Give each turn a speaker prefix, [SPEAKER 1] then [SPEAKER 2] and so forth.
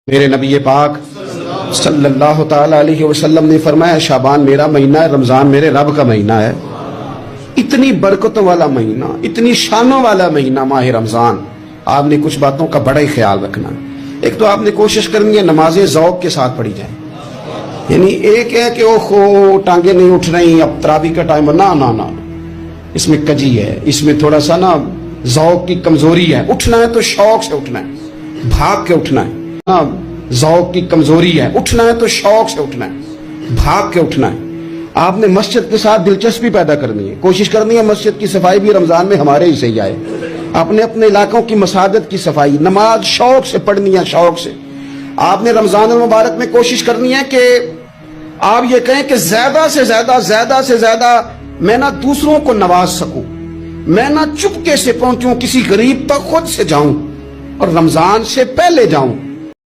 [SPEAKER 1] میرے نبی پاک صلی اللہ تعالی علیہ وسلم نے فرمایا شعبان میرا مہینہ ہے، رمضان میرے رب کا مہینہ ہے۔ اتنی برکتوں والا مہینہ، اتنی شانوں والا مہینہ ماہ رمضان، آپ نے کچھ باتوں کا بڑا ہی خیال رکھنا۔ ایک تو آپ نے کوشش کرنی ہے نمازیں ذوق کے ساتھ پڑھی جائیں، یعنی ایک ہے کہ اوہ ٹانگیں نہیں اٹھ رہی اب تراویح کا ٹائم، نہ اس میں کجی ہے، اس میں تھوڑا سا نا ذوق کی کمزوری ہے۔ اٹھنا ہے تو شوق سے اٹھنا ہے، بھاگ کے اٹھنا ہے۔ ذوق کی کمزوری ہے، اٹھنا ہے تو شوق سے اٹھنا ہے، بھاگ کے اٹھنا ہے۔ آپ نے مسجد کے ساتھ دلچسپی پیدا کرنی ہے، کوشش کرنی ہے مسجد کی صفائی بھی رمضان میں ہمارے ہی سے ہی آئے۔ اپنے علاقوں کی مساجد کی صفائی، نماز شوق سے پڑھنی ہے، شوق سے۔ آپ نے رمضان المبارک میں کوشش کرنی ہے کہ آپ یہ کہیں کہ زیادہ سے زیادہ میں نہ دوسروں کو نواز سکوں، میں نہ چپکے سے پہنچوں کسی غریب تک، خود سے جاؤں اور رمضان سے پہلے جاؤں۔